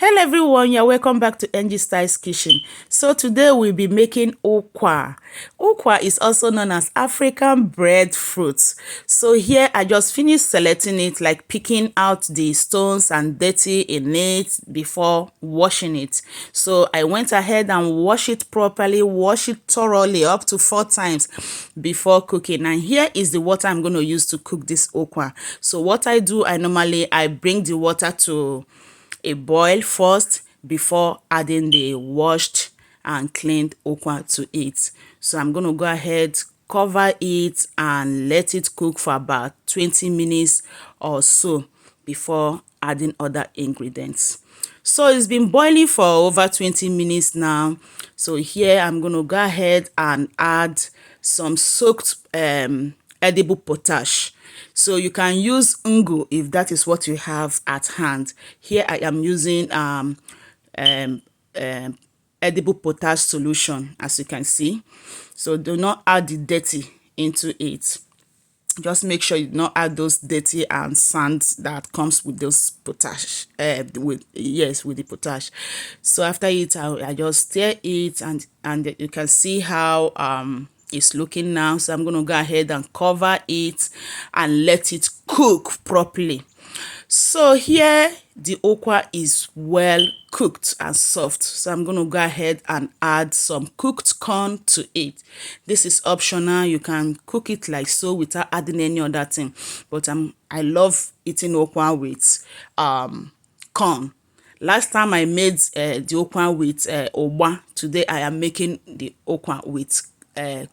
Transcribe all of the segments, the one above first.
Hello everyone, you're welcome back to NG Styles Kitchen. So today we'll be making ukwa. Ukwa is also known as African breadfruit. So here I just finished selecting it, like picking out the stones and dirty in it before washing it. So I went ahead and washed it properly, wash it thoroughly up to 4 times before cooking. And here is the water I'm going to use to cook this ukwa. So what I do, I bring the water to a boil first before adding the washed and cleaned ukwa to it. So I'm going to go ahead, cover it and let it cook for about 20 minutes or so before adding other ingredients. So it's been boiling for over 20 minutes now. So here I'm going to go ahead and add some soaked edible potash. So you can use ungu if that is what you have at hand. Here I am using edible potash solution, as you can see. So do not add the dirty into it. Just make sure you do not add those dirty and sand that comes with those potash, with the potash. So after it, I just stir it and you can see how it's looking now. So I'm going to go ahead and cover it and let it cook properly. So here the ukwa is well cooked and soft. So I'm going to go ahead and add some cooked corn to it. This is optional. You can cook it like so without adding any other thing. But I love eating ukwa with corn. Last time I made the ukwa with ogba. Today I am making the ukwa with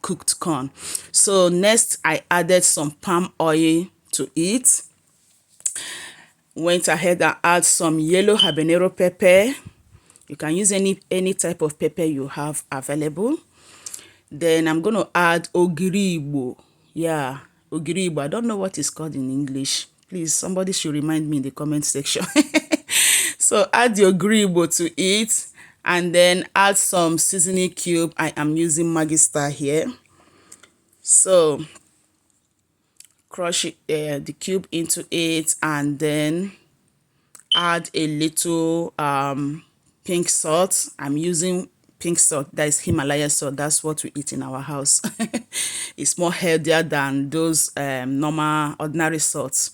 cooked corn. So next I added some palm oil to it. Went ahead and add some yellow habanero pepper. You can use any type of pepper you have available. Then I'm going to add ogiri. Yeah, ogiri. I don't know what it's called in English. Please, somebody should remind me in the comment section. So add the ogiri to it. And then add some seasoning cube. I am using Maggi Star here. So crush the cube into it and then add a little pink salt. I'm using pink salt, that is Himalayan salt. That's what we eat in our house. It's more healthier than those normal ordinary salts.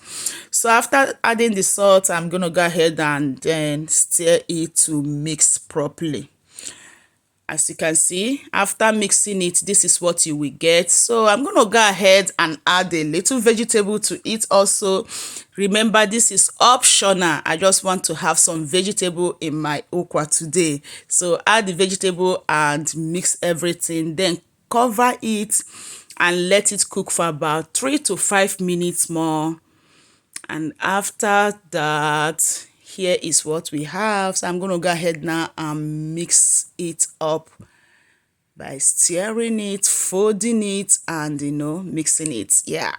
So after adding the salt, I'm gonna go ahead and then stir it to mix properly. As you can see, after mixing it, this is what you will get. So I'm going to go ahead and add a little vegetable to it also. Remember, this is optional. I just want to have some vegetable in my ukwa today. So add the vegetable and mix everything. Then cover it and let it cook for about 3 to 5 minutes more. And after that, here is what we have. So I'm going to go ahead now and mix it up by stirring it, folding it, and mixing it. Yeah.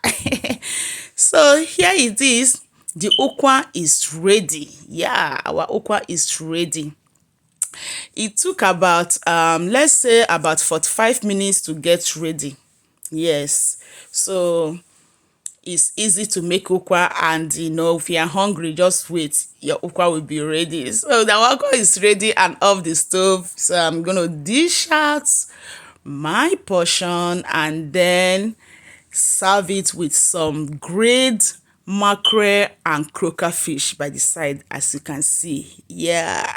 So here it is. The ukwa is ready. Yeah, our ukwa is ready. It took about let's say about 45 minutes to get ready. Yes. So it's easy to make ukwa, and if you're hungry, just wait, your ukwa will be ready. So the ukwa is ready and off the stove. So I'm gonna dish out my portion and then serve it with some grilled mackerel and croaker fish by the side, as you can see. Yeah.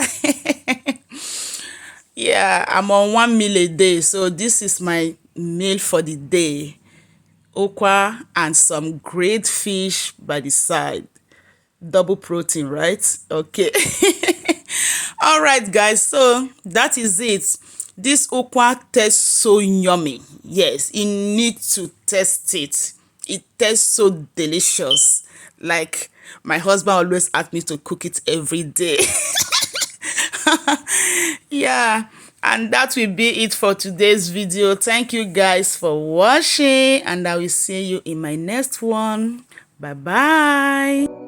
Yeah, I'm on 1 meal a day, so this is my meal for the day. Ukwa and some grilled fish by the side. Double protein, right? Okay. All right, guys. So that is it. This ukwa tastes so yummy. Yes, you need to taste it. It tastes so delicious. Like my husband always asked me to cook it every day. Yeah. And that will be it for today's video. Thank you guys for watching, and I will see you in my next one. Bye bye.